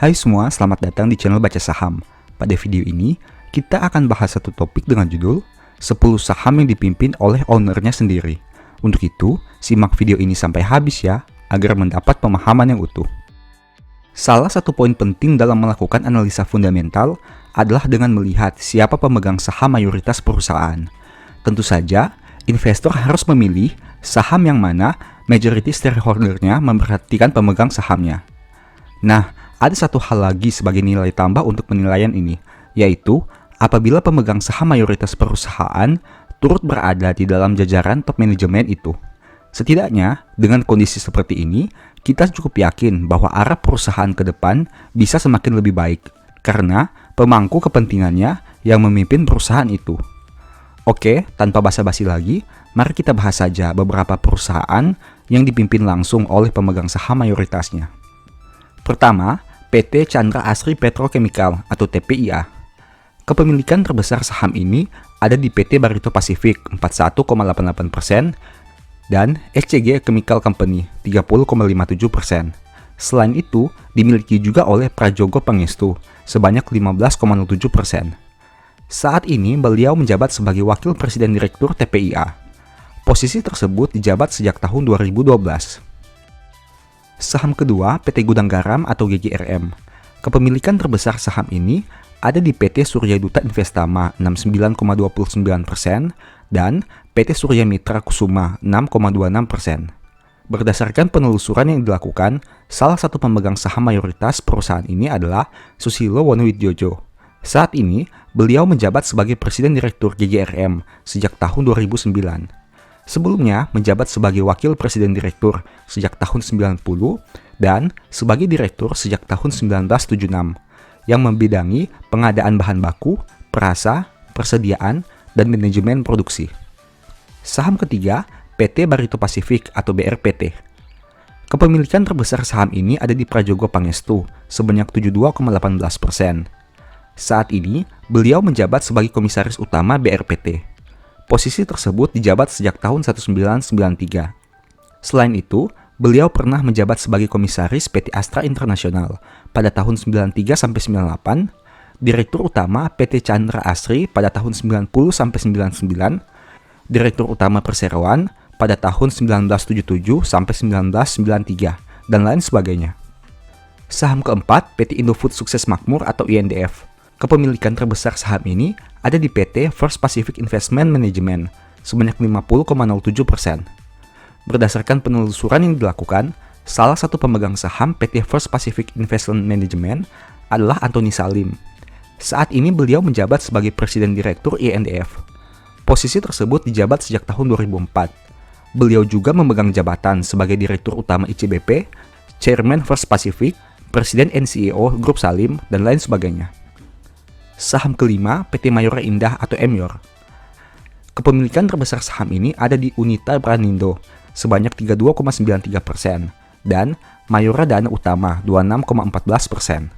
Hai semua, selamat datang di channel Baca Saham. Pada video ini, kita akan bahas satu topik dengan judul 10 saham yang dipimpin oleh ownernya sendiri. Untuk itu, simak video ini sampai habis ya, agar mendapat pemahaman yang utuh. Salah satu poin penting dalam melakukan analisa fundamental adalah dengan melihat siapa pemegang saham mayoritas perusahaan. Tentu saja, investor harus memilih saham yang mana majority shareholder-nya memperhatikan pemegang sahamnya. Nah, ada satu hal lagi sebagai nilai tambah untuk penilaian ini, yaitu apabila pemegang saham mayoritas perusahaan turut berada di dalam jajaran top manajemen itu. Setidaknya, dengan kondisi seperti ini, kita cukup yakin bahwa arah perusahaan ke depan bisa semakin lebih baik, karena pemangku kepentingannya yang memimpin perusahaan itu. Oke, tanpa basa-basi lagi, mari kita bahas saja beberapa perusahaan yang dipimpin langsung oleh pemegang saham mayoritasnya. Pertama, PT Chandra Asri Petrochemical atau TPIA. Kepemilikan terbesar saham ini ada di PT Barito Pacific 41,88% dan SCG Chemical Company 30,57%. Selain itu, dimiliki juga oleh Prajogo Pangestu sebanyak 15,07%. Saat ini beliau menjabat sebagai Wakil Presiden Direktur TPIA. Posisi tersebut dijabat sejak tahun 2012. Saham kedua, PT Gudang Garam atau GGRM. Kepemilikan terbesar saham ini ada di PT Surya Duta Investama 69,29% dan PT Surya Mitra Kusuma 6,26%. Berdasarkan penelusuran yang dilakukan, salah satu pemegang saham mayoritas perusahaan ini adalah Susilo Wonowidjojo. Saat ini, beliau menjabat sebagai Presiden Direktur GGRM sejak tahun 2009. Sebelumnya menjabat sebagai Wakil Presiden Direktur sejak tahun 90 dan sebagai Direktur sejak tahun 1976 yang membidangi pengadaan bahan baku, perasa, persediaan, dan manajemen produksi. Saham ketiga, PT Barito Pacific atau BRPT. Kepemilikan terbesar saham ini ada di Prajogo Pangestu sebanyak 72,18%. Saat ini, beliau menjabat sebagai Komisaris Utama BRPT. Posisi tersebut dijabat sejak tahun 1993. Selain itu, beliau pernah menjabat sebagai Komisaris PT Astra Internasional pada tahun 93-98, Direktur Utama PT Chandra Asri pada tahun 90-99, Direktur Utama Perseroan pada tahun 1977-1993, dan lain sebagainya. Saham keempat, PT Indofood Sukses Makmur atau INDF. Kepemilikan terbesar saham ini ada di PT First Pacific Investment Management sebanyak 50,07%. Berdasarkan penelusuran yang dilakukan, salah satu pemegang saham PT First Pacific Investment Management adalah Antoni Salim. Saat ini beliau menjabat sebagai Presiden Direktur INDF. Posisi tersebut dijabat sejak tahun 2004. Beliau juga memegang jabatan sebagai Direktur Utama ICBP, Chairman First Pacific, Presiden NCEO Grup Salim, dan lain sebagainya. Saham kelima, PT Mayora Indah atau Emyor. Kepemilikan terbesar saham ini ada di Unita Branindo sebanyak 32,93% dan Mayora Dana Utama 26,14%.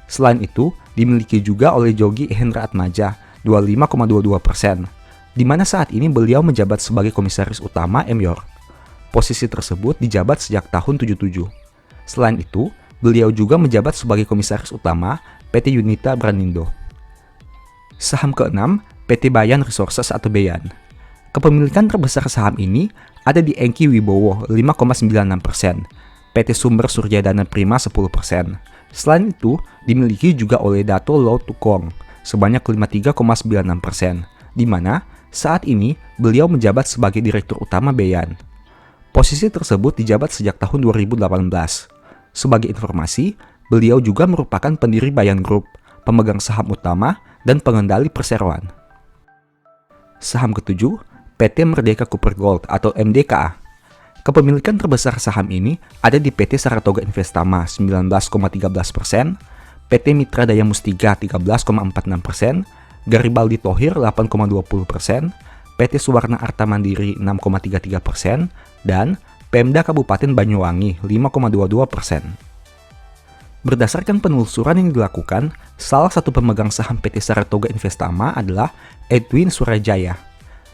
Selain itu, dimiliki juga oleh Jogi Hendra Atmaja 25,22%, di mana saat ini beliau menjabat sebagai Komisaris Utama Emyor. Posisi tersebut dijabat sejak tahun 77. Selain itu, beliau juga menjabat sebagai Komisaris Utama PT Unita Branindo. Saham keenam, PT Bayan Resources atau Bayan. Kepemilikan terbesar saham ini ada di Engki Wibowo 5,96%, PT Sumber Surya Dana Prima 10%. Selain itu, dimiliki juga oleh Dato Law Tukong sebanyak 53,96%, di mana saat ini beliau menjabat sebagai Direktur Utama Bayan. Posisi tersebut dijabat sejak tahun 2018. Sebagai informasi, beliau juga merupakan pendiri Bayan Group, pemegang saham utama, dan pengendali perseroan. Saham ketujuh, PT Merdeka Cooper Gold atau MDKA. Kepemilikan terbesar saham ini ada di PT Saratoga Investama 19,13%, PT Mitra Daya Mustiga 13,46%, Garibaldi Thohir 8,20%, PT Suwarna Arta Mandiri 6,33%, dan Pemda Kabupaten Banyuwangi 5,22%. Berdasarkan penelusuran yang dilakukan, salah satu pemegang saham PT Saratoga Investama adalah Edwin Surajaya.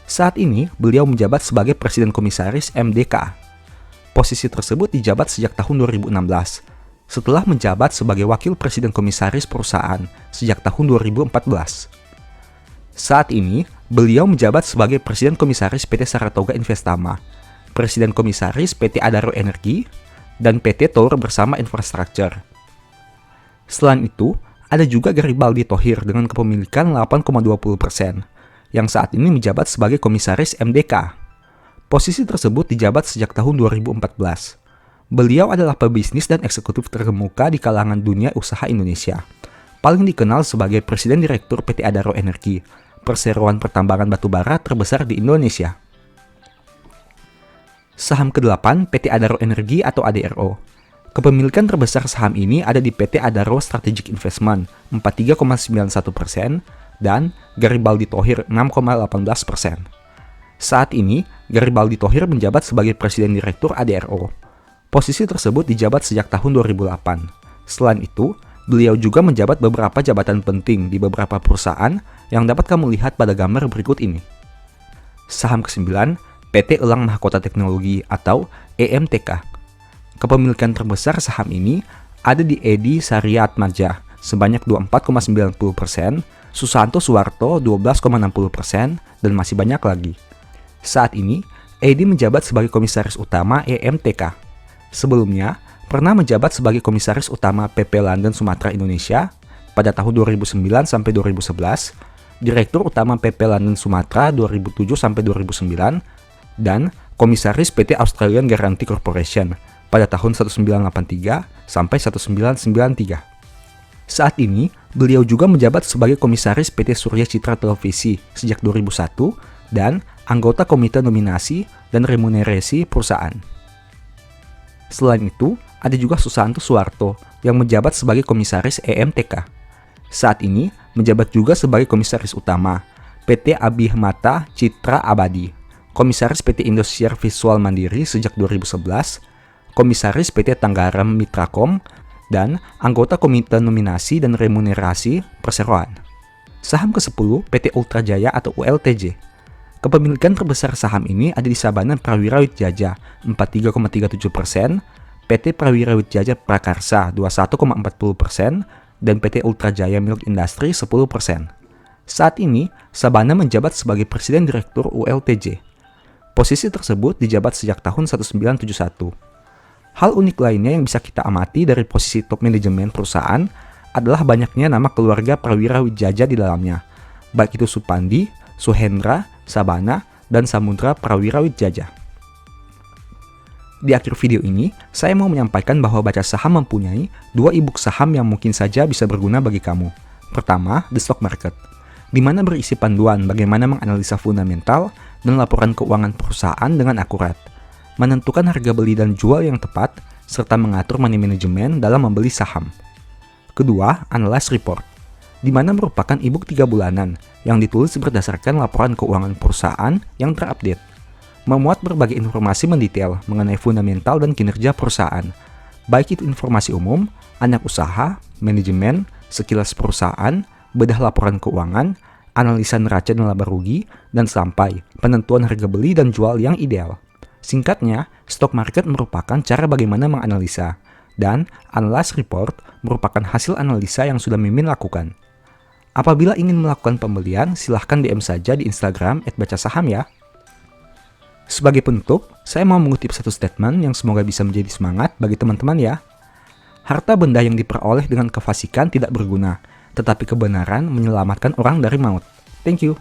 Saat ini, beliau menjabat sebagai Presiden Komisaris MDKA. Posisi tersebut dijabat sejak tahun 2016. setelah menjabat sebagai Wakil Presiden Komisaris perusahaan sejak tahun 2014. Saat ini, beliau menjabat sebagai Presiden Komisaris PT Saratoga Investama, Presiden Komisaris PT Adaro Energi, dan PT Tour Bersama Infrastructure. Selain itu, ada juga Garibaldi Thohir dengan kepemilikan 8,20%, yang saat ini menjabat sebagai Komisaris MDK. Posisi tersebut dijabat sejak tahun 2014. Beliau adalah pebisnis dan eksekutif terkemuka di kalangan dunia usaha Indonesia. Paling dikenal sebagai Presiden Direktur PT Adaro Energi, perseroan pertambangan batubara terbesar di Indonesia. Saham ke-8 PT Adaro Energi atau ADRO. Kepemilikan terbesar saham ini ada di PT Adaro Strategic Investment 43,91% dan Garibaldi Thohir 6,18%. Saat ini, Garibaldi Thohir menjabat sebagai Presiden Direktur ADRO. Posisi tersebut dijabat sejak tahun 2008. Selain itu, beliau juga menjabat beberapa jabatan penting di beberapa perusahaan yang dapat kamu lihat pada gambar berikut ini. Saham ke-9, PT Elang Mahkota Teknologi atau EMTK. Kepemilikan terbesar saham ini ada di Edi Saryatmaja sebanyak 24,90%, Susanto Suwarto 12,60%, dan masih banyak lagi. Saat ini, Edi menjabat sebagai Komisaris Utama EMTK. Sebelumnya, pernah menjabat sebagai Komisaris Utama PP London Sumatera Indonesia pada tahun 2009 sampai 2011, Direktur Utama PP London Sumatera 2007 sampai 2009, dan Komisaris PT Australian Guarantee Corporation pada tahun 1983 sampai 1993. Saat ini, beliau juga menjabat sebagai Komisaris PT Surya Citra Televisi sejak 2001 dan anggota Komite Nominasi dan Remunerasi Perusahaan. Selain itu, ada juga Susanto Suwarto yang menjabat sebagai Komisaris EMTK. Saat ini, menjabat juga sebagai Komisaris Utama PT Abhimata Citra Abadi, Komisaris PT Indosiar Visual Mandiri sejak 2011, Komisaris PT Tanggaram Mitrakom, dan anggota Komite Nominasi dan Remunerasi Perseroan. Saham ke-10 PT Ultrajaya atau ULTJ. Kepemilikan terbesar saham ini ada di Sabana Prawira Wijaya 43,37%, PT Prawira Wijaya Prakarsa 21,40%, dan PT Ultrajaya Milk Industry 10%. Saat ini, Sabana menjabat sebagai Presiden Direktur ULTJ. Posisi tersebut dijabat sejak tahun 1971. Hal unik lainnya yang bisa kita amati dari posisi top manajemen perusahaan adalah banyaknya nama keluarga Prawira Wijaya di dalamnya, baik itu Supandi, Suhendra, Sabana, dan Samudra Prawira Wijaya. Di akhir video ini, saya mau menyampaikan bahwa Baca Saham mempunyai 2 e-book saham yang mungkin saja bisa berguna bagi kamu. Pertama, The Stock Market, di mana berisi panduan bagaimana menganalisa fundamental dan laporan keuangan perusahaan dengan akurat, menentukan harga beli dan jual yang tepat, serta mengatur money management dalam membeli saham. Kedua, Analyst Report, di mana merupakan e-book 3 bulanan yang ditulis berdasarkan laporan keuangan perusahaan yang terupdate, memuat berbagai informasi mendetail mengenai fundamental dan kinerja perusahaan, baik itu informasi umum, anak usaha, manajemen, sekilas perusahaan, bedah laporan keuangan, analisa neraca dan laba rugi, dan sampai penentuan harga beli dan jual yang ideal. Singkatnya, stock market merupakan cara bagaimana menganalisa, dan Analyst Report merupakan hasil analisa yang sudah Mimin lakukan. Apabila ingin melakukan pembelian, silahkan DM saja di Instagram @bacasaham ya. Sebagai penutup, saya mau mengutip satu statement yang semoga bisa menjadi semangat bagi teman-teman ya. Harta benda yang diperoleh dengan kefasikan tidak berguna, tetapi kebenaran menyelamatkan orang dari maut. Thank you.